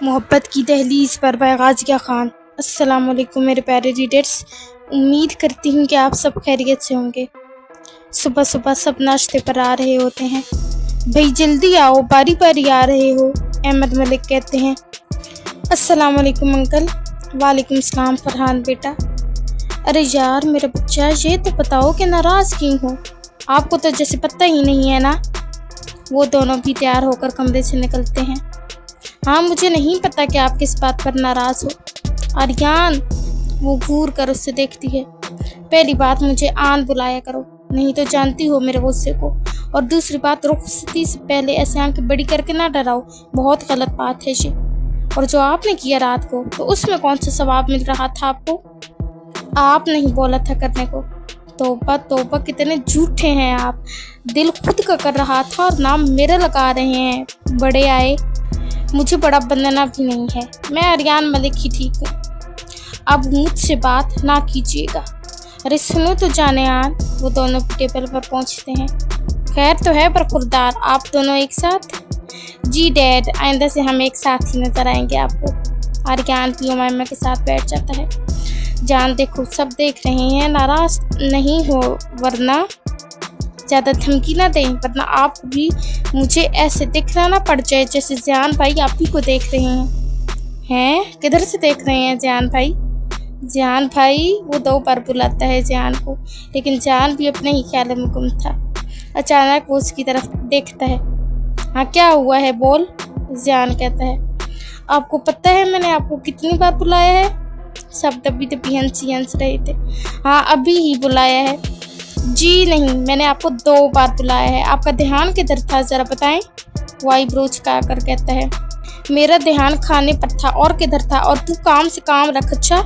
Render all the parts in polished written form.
मोहब्बत की दहलीज पर बाय गाज़िया खान। अस्सलाम वालेकुम मेरे प्यारे रीडर्स, उम्मीद करती हूँ कि आप सब खैरियत से होंगे। सुबह सुबह सब नाश्ते पर आ रहे होते हैं। भाई जल्दी आओ, बारी बारी आ रहे हो, अहमद मलिक कहते हैं। अस्सलाम वालेकुम अंकल। वालेकुम सलाम फरहान बेटा। अरे यार मेरा बच्चा, ये तो बताओ कि नाराज़ क्यों हो? आपको तो जैसे पता ही नहीं है ना। वो दोनों भी तैयार होकर कमरे से निकलते हैं। हाँ, मुझे नहीं पता कि आप किस बात पर नाराज़ हो। आर्यान, वो घूर कर उससे देखती है। पहली बात, मुझे आन बुलाया करो, नहीं तो जानती हो मेरे गुस्से को। और दूसरी बात, रुखसती से पहले ऐसे आंखें बड़ी करके ना डराओ, बहुत गलत बात है ये। और जो आपने किया रात को, तो उसमें कौन सा सवाब मिल रहा था आपको? आप नहीं बोला था करने को। तौबा तौबा, कितने झूठे हैं आप। दिल खुद का कर रहा था और नाम मेरा लगा रहे हैं। बड़े आए, मुझे बड़ा बनना भी नहीं है। मैं आर्यान मलिक ही ठीक हूँ। अब मुझसे बात ना कीजिएगा। अरे सुनो तो जाने आन। वो दोनों टेबल पर पहुँचते हैं। खैर तो है पर खुरदार, आप दोनों एक साथ? जी डैड, आइंदा से हम एक साथ ही नजर आएंगे आपको। आर्यान भी उमैमा के साथ बैठ जाता है। जान देखो, सब देख रहे हैं, नाराज नहीं हो वरना ज़्यादा धमकी ना दें, वरना आप भी मुझे ऐसे दिखना ना पड़ जाए जैसे ज़ियान भाई आप ही को देख रहे हैं। किधर से देख रहे हैं ज़ियान भाई? ज़ियान भाई, वो 2 बार बुलाता है ज़ियान को, लेकिन ज़ियान भी अपने ही ख्याल में गुम था। अचानक वो उसकी तरफ देखता है। हाँ क्या हुआ है, बोल? ज़ियान कहता है। आपको पता है मैंने आपको कितनी बार बुलाया है? सब दबी दबी हंस रहे थे। हाँ, अभी ही बुलाया है। जी नहीं, मैंने आपको 2 बार बुलाया है। आपका ध्यान किधर था, ज़रा बताएं? वो आईब्रो झुकाकर कहता है। मेरा ध्यान खाने पर था, और किधर था? और तू काम से काम रख। अच्छा,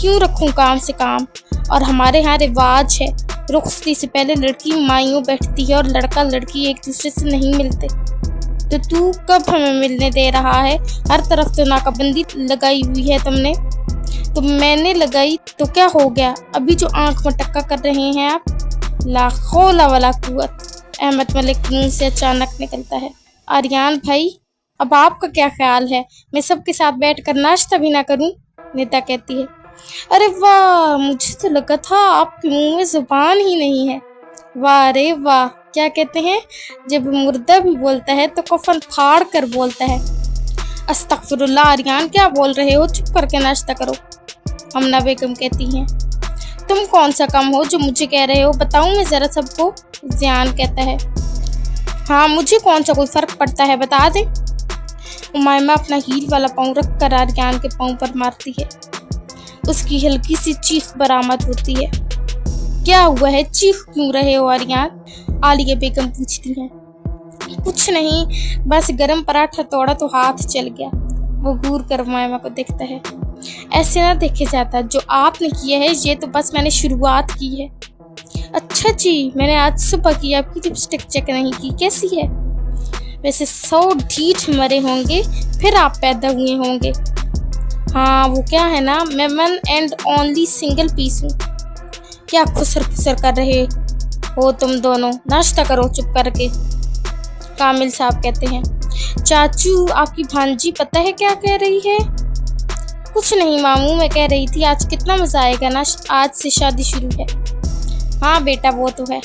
क्यों रखूं काम से काम? और हमारे यहाँ रिवाज है, रुखसती से पहले लड़की माइयों बैठती है और लड़का लड़की एक दूसरे से नहीं मिलते। तो तू कब हमें मिलने दे रहा है? हर तरफ तो नाकाबंदी लगाई हुई है तुमने। तो मैंने लगाई तो क्या हो गया? अभी जो आंख मटक्का कर रहे हैं आप, ला हौला वला कुव्वत, अहमद मलिक के मुंह से अचानक निकलता है। आर्यान भाई, अब आपका क्या ख्याल है? मैं सबके साथ बैठकर नाश्ता भी ना करूं? नेता कहती है। अरे वाह, मुझे तो लगा था आपके मुंह में जुबान ही नहीं है। वाह रे वाह, क्या कहते हैं, जब मुर्दा भी बोलता है तो कफन फाड़ कर बोलता है। अस्तगफिरुल्लाह आर्यान, क्या बोल रहे हो? चुप करके नाश्ता करो, अमना बेगम कहती हैं। तुम कौन सा कम हो जो मुझे कह रहे हो? बताऊं मैं ज़रा सबको? ज़ियान कहता है। हाँ, मुझे कौन सा कोई फ़र्क पड़ता है, बता दे। उमैमा अपना हील वाला पाँव रख कर आर्यान के पाँव पर मारती है। उसकी हल्की सी चीख बरामद होती है। क्या हुआ है, चीख क्यों रहे हो आर्यान? आलिया बेगम पूछती हैं। कुछ नहीं, बस गरम पराठा तोड़ा तो हाथ चल गया। वो घूर कर उमैमा को देखता है। ऐसे ना देखे जाता, जो आपने किया है ये तो बस मैंने शुरुआत की है। अच्छा जी, मैंने आज सुबह की आपकी लिपस्टिक चेक नहीं की, कैसी है? वैसे 100 ढीठ मरे होंगे फिर आप पैदा हुए होंगे। हाँ, वो क्या है ना, मैं one and only single piece हूँ। क्या खुसर खुसर कर रहे हो तुम दोनों? नाश्ता करो चुप करके, कामिल साहब कहते हैं। चाचू, आपकी भांजी पता है क्या कह रही है? कुछ नहीं मामू, मैं कह रही थी आज कितना मज़ा आएगा ना, आज से शादी शुरू है। हाँ बेटा, वो तो है।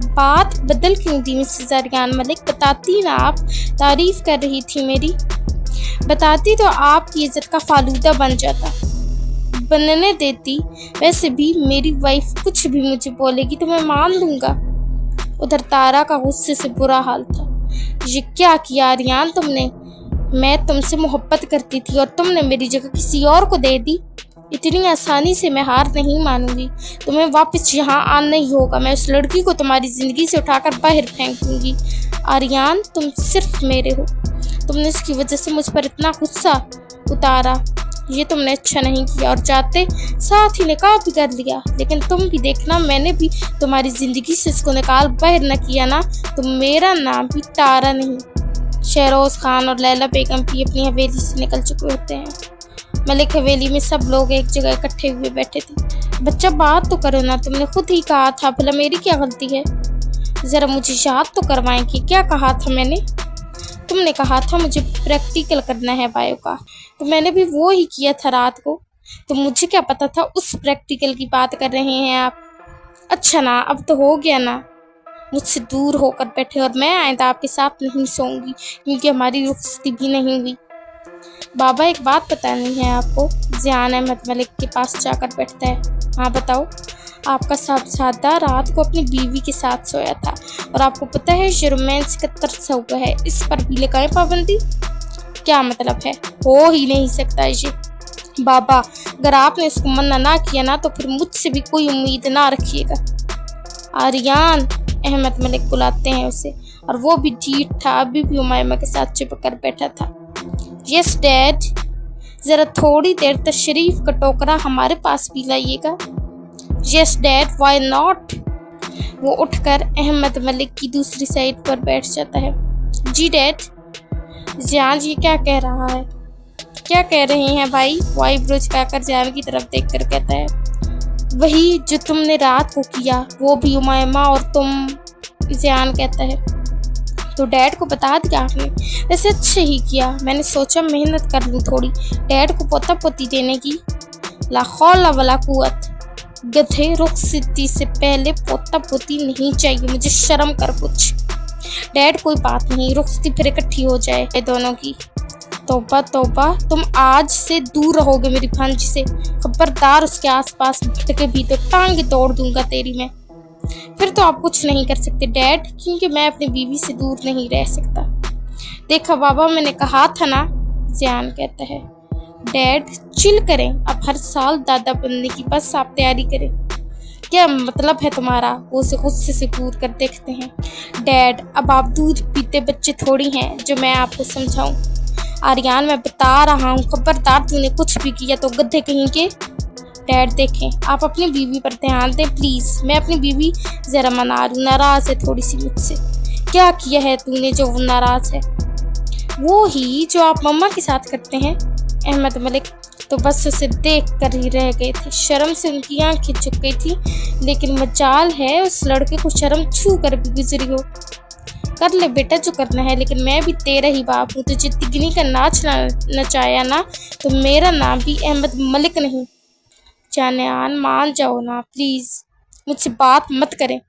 बात बदल क्यों दी मिसेस आर्यान मलिक? बताती ना, आप तारीफ कर रही थी मेरी। बताती तो आपकी इज्जत का फालूदा बन जाता। बनने देती। वैसे भी मेरी वाइफ कुछ भी मुझे बोलेगी तो मैं मान लूँगा। उधर तारा का गुस्से से बुरा हाल था। ये क्या किया आर्यान तुमने? मैं तुमसे मोहब्बत करती थी और तुमने मेरी जगह किसी और को दे दी। इतनी आसानी से मैं हार नहीं मानूंगी। तुम्हें वापस यहाँ आना ही होगा। मैं उस लड़की को तुम्हारी ज़िंदगी से उठाकर बाहर फेंक दूंगी। आर्यान, तुम सिर्फ मेरे हो। तुमने इसकी वजह से मुझ पर इतना गुस्सा उतारा, ये तुमने अच्छा नहीं किया। और चाहते साथ ही निकाह भी कर लिया, लेकिन तुम भी देखना, मैंने भी तुम्हारी ज़िंदगी से इसको निकाल बाहर न किया ना, तो मेरा नाम भी तारा नहीं। शहरोज़ खान और लैला बेगम भी अपनी हवेली से निकल चुके होते हैं। मलिक हवेली में सब लोग एक जगह इकट्ठे हुए बैठे थे। बच्चा, बात तो करो ना, तुमने खुद ही कहा था, भला मेरी क्या गलती है? ज़रा मुझे याद तो करवाएं कि क्या कहा था मैंने? तुमने कहा था मुझे प्रैक्टिकल करना है बायो का, तो मैंने भी वो ही किया था रात को। तो मुझे क्या पता था उस प्रैक्टिकल की बात कर रहे हैं आप। अच्छा ना, अब तो हो गया ना, मुझसे दूर होकर बैठे और मैं आइंदा आपके साथ नहीं सोऊंगी क्योंकि हमारी रुखसती भी नहीं हुई। बाबा एक बात बतानी है आपको। ज़ियान अहमद मलिक के पास जाकर बैठता है। हाँ बताओ। आपका साहबजादा रात को अपनी बीवी के साथ सोया था और आपको पता है ये रोमांस का तर्स हुआ है, इस पर भी लगाए पाबंदी। क्या मतलब है? हो ही नहीं सकता ये। बाबा अगर आपने इसको मना ना किया ना तो फिर मुझसे भी कोई उम्मीद ना रखिएगा। आर्यान अहमद मलिक बुलाते हैं उसे और वो भी ठीक था, अभी भी उमायमा के साथ चिपक कर बैठा था। यस डैड, जरा थोड़ी देर तशरीफ का टोकरा हमारे पास भी लाइएगा। Yes dad, why not. वो उठकर अहमद मलिक की दूसरी साइड पर बैठ जाता है। जी डैड। ज़ियान ये क्या कह रहा है? क्या कह रहे हैं भाई? वाई ब्रोच कहकर ज़ियान की तरफ देखकर कहता है वही जो तुमने रात को किया, वो भी उमायमा और तुम। ज़ियान कहता है तो डैड को बता दिया आपने? वैसे अच्छे ही किया, मैंने सोचा मेहनत कर लूँ थोड़ी डैड को पोता पोती देने की। ला हौला वला कुव्वत। गधे, रुखसती से पहले पोता पोती नहीं चाहिए, मुझे शर्म कर कुछ। डैड कोई बात नहीं, रुखसती फिर इकट्ठी हो जाए दोनों की। तौबा तौबा, तुम आज से दूर रहोगे मेरी भांजी से। खबरदार उसके आसपास भटके भी तो टांग तोड़ दूंगा तेरी मैं। फिर तो आप कुछ नहीं कर सकते डैड, क्योंकि मैं अपनी बीवी से दूर नहीं रह सकता। देखा बाबा, मैंने कहा था ना। ज़ियान कहता है डैड चिल करें, अब हर साल दादा बनने की बस आप तैयारी करें। क्या मतलब है तुम्हारा? वो उसे गुस्से से घूर कर देखते हैं। डैड अब आप दूध पीते बच्चे थोड़ी हैं जो मैं आपको समझाऊं। आर्यान मैं बता रहा हूँ, खबरदार तूने कुछ भी किया तो गधे कहीं के। डैड देखें, आप अपनी बीवी पर ध्यान दें प्लीज़। मैं अपनी बीवी ज़रा मना लूँ, नाराज़ है थोड़ी सी मुझसे। क्या किया है तूने जो वो नाराज़ है? वो ही जो आप मम्मा के साथ करते हैं। अहमद मलिक तो बस उसे देख कर ही रह गए थे, शर्म से उनकी आंखें झुक गई थी। लेकिन मजाल है उस लड़के को शर्म छू कर भी गुजरी हो। कर ले बेटा जो करना है, लेकिन मैं भी तेरा ही बाप हूँ। तुझे तिगनी का नाच नचाया ना तो मेरा नाम भी अहमद मलिक नहीं। जानेआन मान जाओ ना प्लीज़, मुझसे बात मत करें।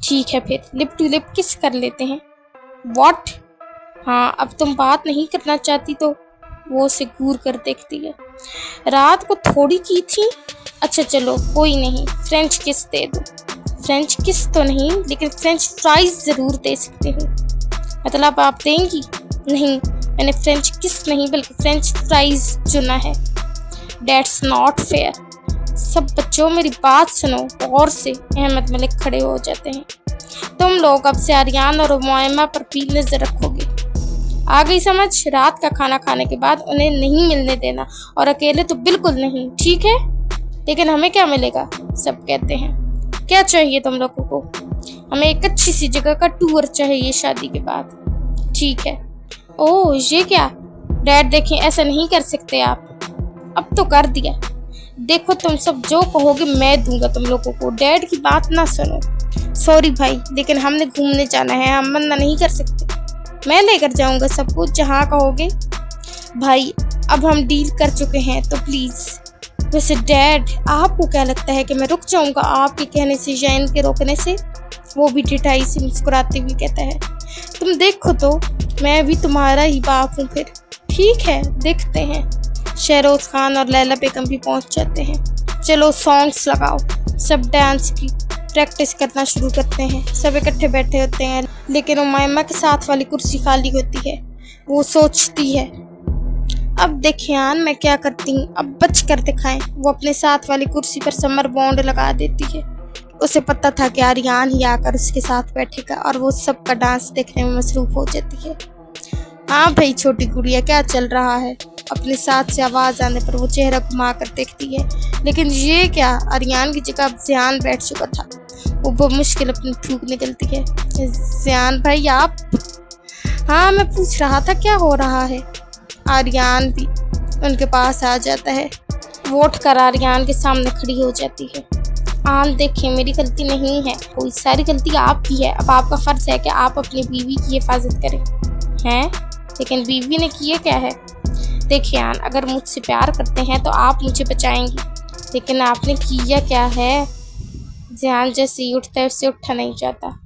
ठीक है फिर लिप टू लिप किस कर लेते हैं। व्हाट? हाँ अब तुम बात नहीं करना चाहती तो। वो उसे घूर कर देखती है। रात को थोड़ी की थी। अच्छा चलो कोई नहीं, फ्रेंच किस दे दो। फ्रेंच किस तो नहीं, लेकिन फ्रेंच फ्राइज ज़रूर दे सकते हो। मतलब आप देंगी? नहीं, मैंने फ्रेंच किस नहीं बल्कि फ्रेंच फ्राइज चुना है। That's not fair। सब बच्चों मेरी बात सुनो गौर से। अहमद मलिक खड़े हो जाते हैं। तुम लोग अब से आर्यान और उमायमा पर भी नजर रखोगे, आ गई समझ? रात का खाना खाने के बाद उन्हें नहीं मिलने देना, और अकेले तो बिल्कुल नहीं, ठीक है? लेकिन हमें क्या मिलेगा? सब कहते हैं। क्या चाहिए तुम लोगों को? हमें एक अच्छी सी जगह का टूर चाहिए शादी के बाद। ठीक है। ओह ये क्या? डैड देखें, ऐसा नहीं कर सकते आप। अब तो कर दिया। देखो तुम सब जो कहोगे मैं दूंगा तुम लोगों को। डैड की बात ना सुनो। सॉरी भाई, लेकिन हमने घूमने जाना है, हम मना नहीं कर सकते। मैं लेकर जाऊंगा सब कुछ जहाँ कहोगे। भाई अब हम डील कर चुके हैं तो प्लीज़। वैसे डैड आपको क्या लगता है कि मैं रुक जाऊंगा आपके कहने से या इनके रोकने से? वो भी ठिठाई से मुस्कुराते हुए कहता है तुम देखो तो, मैं भी तुम्हारा ही बाप हूँ फिर। ठीक है देखते हैं। शहरोज खान और लैला बेगम भी पहुंच जाते हैं। चलो सॉन्ग्स लगाओ। सब डांस की प्रैक्टिस करना शुरू करते हैं। सब इकट्ठे बैठे होते हैं, लेकिन उमायमा के साथ वाली कुर्सी खाली होती है। वो सोचती है अब देखिए आन मैं क्या करती हूँ, अब बच कर दिखाएं। वो अपने साथ वाली कुर्सी पर समर बॉन्ड लगा देती है। उसे पता था कि आर्यान ही आकर उसके साथ बैठेगा और वो सबका डांस देखने में मसरूफ हो जाती है। हाँ भाई छोटी गुड़िया क्या चल रहा है? अपने साथ से आवाज आने पर वो चेहरा घुमा कर देखती है, लेकिन ये क्या? आर्यान की जगह अब ज़ियान बैठ चुका था। वो बमुश्किल अपनी फूंक निकलती है। ज़ियान भाई आप? हाँ मैं पूछ रहा था क्या हो रहा है। आर्यान भी उनके पास आ जाता है। वो उठकर आर्यान के सामने खड़ी हो जाती है। आन देखिए मेरी गलती नहीं है, कोई सारी गलती आपकी है। अब आपका फर्ज है कि आप अपनी बीवी की हिफाजत करें। हैं? लेकिन बीवी ने किया क्या है? देखिए आन, अगर मुझसे प्यार करते हैं तो आप मुझे बचाएंगी, लेकिन आपने किया क्या है? ध्यान जैसे ही उठता है उससे उठा नहीं जाता।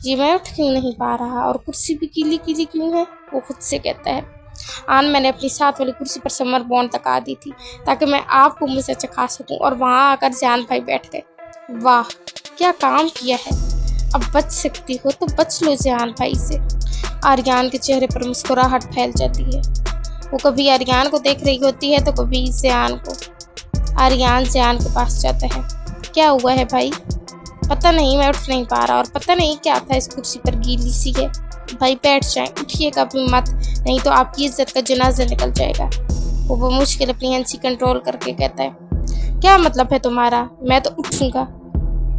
जी मैं उठ क्यों नहीं पा रहा, और कुर्सी भी गीली गीली क्यों है? वो खुद से कहता है। आन, मैंने अपनी साथ वाली कुर्सी पर समर बॉन्ड तक आ दी थी ताकि मैं आपको मुँह से चखा सकूं, और वहाँ आकर जान भाई बैठ गए। वाह क्या काम किया है। अब बच सकती हो तो बच लो जान भाई से। आर्यन के चेहरे पर मुस्कुराहट फैल जाती है। वो कभी आर्यन को देख रही होती है तो कभी ज़ियान को। आर्यन ज़ियान के पास जाता है। क्या हुआ है भाई? पता नहीं, मैं उठ नहीं पा रहा, और पता नहीं क्या था इस कुर्सी पर गीली सी है। भाई बैठ जाएं, उठिए कभी मत, नहीं तो आपकी इज्जत का जनाजा निकल जाएगा। वो मुश्किल अपनी हंसी कंट्रोल करके कहता है। क्या मतलब है तुम्हारा? मैं तो उठूंगा।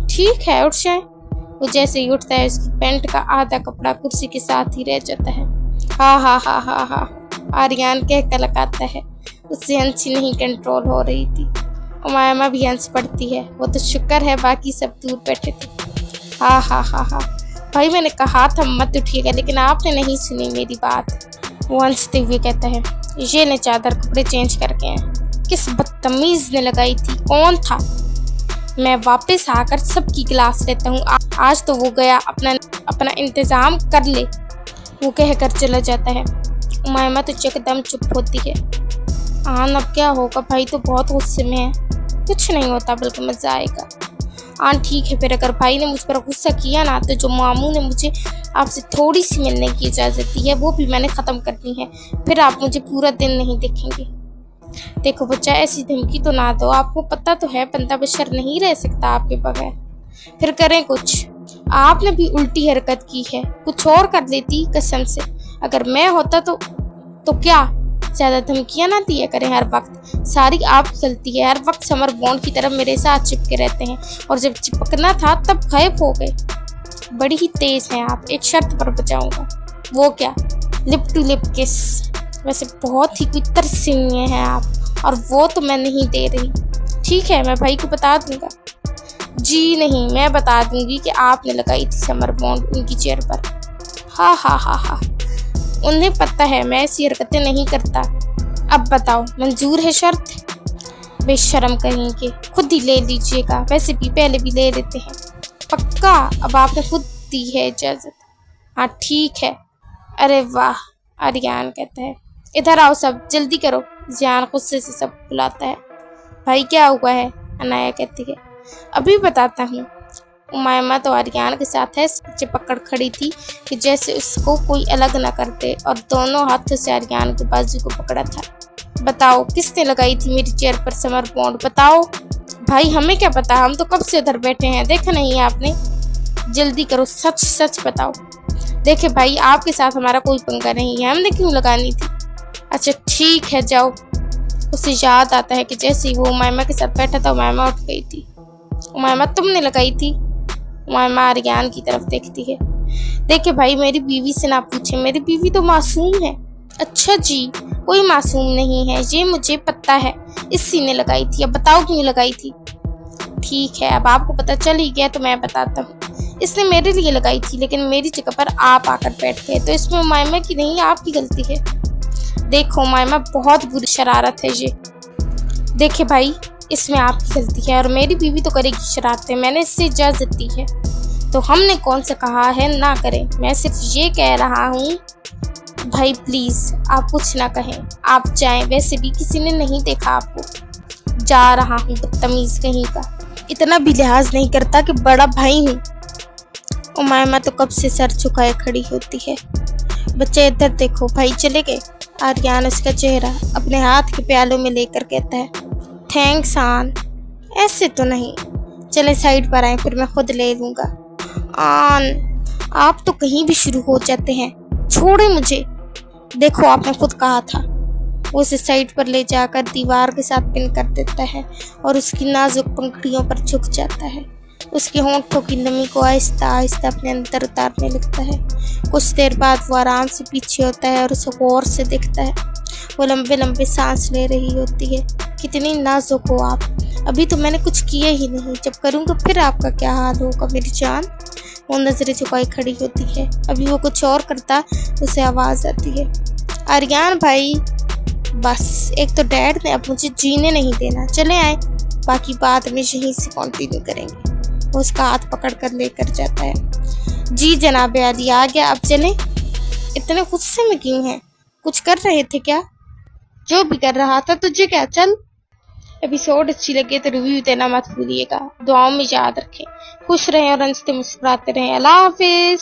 ठीक है उठ जाए। वो जैसे ही उठता है उसकी पैंट का आधा कपड़ा कुर्सी के साथ ही रह जाता है। हा हा हा हा हा, आर्यन कह कर लगाता है। उससे हंसी नहीं कंट्रोल हो रही थी। उमायमा भी हंस पड़ती है। वो तो शुक्र है बाकी सब दूर बैठे थे। हा हा हा हा, भाई मैंने कहा था मत उठिएगा, लेकिन आपने नहीं सुनी मेरी बात। वो हंसते हुए कहता है। ये ने चादर कपड़े चेंज करके हैं। किस बदतमीज ने लगाई थी? कौन था? मैं वापस आकर सबकी क्लास लेता हूँ, आज तो वो गया अपना इंतजाम कर ले। वो कहकर चला जाता है। उमायमा तो एकदम चुप होती है। आन, अब क्या होगा? भाई तो बहुत गुस्से में है। कुछ नहीं होता, बल्कि मजा आएगा। आन ठीक है, फिर अगर भाई ने मुझ पर गुस्सा किया ना, तो जो मामू ने मुझे आपसे थोड़ी सी मिलने की इजाज़त दी है वो भी मैंने ख़त्म करनी है। फिर आप मुझे पूरा दिन नहीं देखेंगे। देखो बच्चा, ऐसी धमकी तो ना दो। आपको पता तो है बंदा बशर नहीं रह सकता आपके बगैर। फिर करें कुछ। आपने भी उल्टी हरकत की है, कुछ और कर लेती कसम से। अगर मैं होता तो क्या? ज़्यादा धमकियाँ ना दिया करें हर वक्त। सारी आपकी गलती है। हर वक्त समर बॉन्ड की तरफ मेरे साथ चिपके रहते हैं, और जब चिपकना था तब गायब हो गए। बड़ी ही तेज हैं आप। एक शर्त पर बचाऊंगा। वो क्या? लिप टू लिप किस। वैसे बहुत ही कोई तरसीनिये हैं आप, और वो तो मैं नहीं दे रही। ठीक है, मैं भाई को बता दूंगा। जी नहीं, मैं बता दूंगी कि आपने लगाई थी समर बॉन्ड उनकी चेयर पर। हा हा हा हा, उन्हें पता है मैं ऐसी हरकतें नहीं करता। अब बताओ, मंजूर है शर्त? बेशर्म कहेंगे, खुद ही ले लीजिएगा। वैसे भी पहले भी ले लेते हैं। पक्का? अब आपने खुद दी है इजाज़त? हाँ ठीक है। अरे वाह, आर्यन कहता है। इधर आओ सब, जल्दी करो। ज़ियान गुस्से से सब बुलाता है। भाई क्या हुआ है? अनाया कहती है। अभी बताता हूँ। उमायमा तो आर्यन के साथ ऐसे चिपकड़ खड़ी थी कि जैसे उसको कोई अलग न कर दे, और दोनों हाथों से आर्यन के बाजू को पकड़ा था। बताओ, किसने लगाई थी मेरी चेयर पर समर बॉन्ड? बताओ। भाई हमें क्या पता, हम तो कब से उधर बैठे हैं, देखा नहीं है आपने? जल्दी करो, सच सच बताओ। देखे भाई, आपके साथ हमारा कोई पंगा नहीं है, हमने क्यों लगानी थी? अच्छा ठीक है, जाओ। उसे याद आता है कि जैसे ही वो उमायमा के साथ बैठा था, उमायमा उठ गई थी। उमायमा, तुमने लगाई थी? उमायमा आर्यन की तरफ देखती है। देखिए भाई, मेरी बीवी से ना पूछे, मेरी बीवी तो मासूम है। अच्छा जी, कोई मासूम नहीं है, ये मुझे पता है। इसी ने लगाई थी। अब बताओ क्यों लगाई थी? ठीक है, अब आपको पता चल ही गया तो मैं बताता हूँ। इसने मेरे लिए लगाई थी, लेकिन मेरी जगह पर आप आकर बैठ गए, तो इसमें उमायमा की नहीं आपकी गलती है। देखो उमायमा, बहुत बुरी शरारत है ये। देखिए भाई, इसमें आपकी गलती है, और मेरी बीवी तो करेगी शरारतें, मैंने इससे इजाज़त दी है। तो हमने कौन सा कहा है ना करें? मैं सिर्फ ये कह रहा हूँ। भाई प्लीज़ आप कुछ ना कहें, आप जाएं। वैसे भी किसी ने नहीं देखा आपको। जा रहा हूँ, बदतमीज़ कहीं का। इतना भी लिहाज नहीं करता कि बड़ा भाई हूँ। उमायमा तो कब से सर झुकाए खड़ी होती है। बच्चे इधर देखो, भाई चले गए? आर्यन उसका चेहरा अपने हाथ के प्यालों में लेकर कहता है। थैंक्स आन। ऐसे तो नहीं, चले साइड पर आए, फिर मैं खुद ले लूँगा। आन, आप तो कहीं भी शुरू हो जाते हैं, छोड़े मुझे। देखो आपने खुद कहा था। वो उसे साइड पर ले जाकर दीवार के साथ पिन कर देता है, और उसकी नाजुक पंखुड़ियों पर झुक जाता है। उसके होंठों की नमी को आहिस्ता आहिस्ता अपने अंदर उतारने लगता है। कुछ देर बाद वो आराम से पीछे होता है और उसे गौर से देखता है। वो लंबे लंबे सांस ले रही होती है। कितनी नाजुक हो आप, अभी तो मैंने कुछ किया ही नहीं, जब करूँगा फिर आपका क्या हाल होगा मेरी जान। वो नजरें झुकाई खड़ी होती है। अभी वो कुछ और करता, उसे आवाज़ आती है। आर्यन भाई, बस एक तो डैड ने अब मुझे जीने नहीं देना, चले आए, बाकी बाद में यहीं से कंटिन्यू करेंगे। वो उसका हाथ पकड़ कर लेकर जाता है। जी जनाब आदि, आ गया, अब चलें। इतने गुस्से में क्यों हैं? कुछ कर रहे थे क्या? जो भी कर रहा था, तुझे क्या, चल। एपिसोड अच्छी लगे तो रिव्यू देना मत भूलिएगा। दुआओं में याद रखें। खुश रहें और हंसते मुस्कुराते रहें। अल्लाह हाफिज।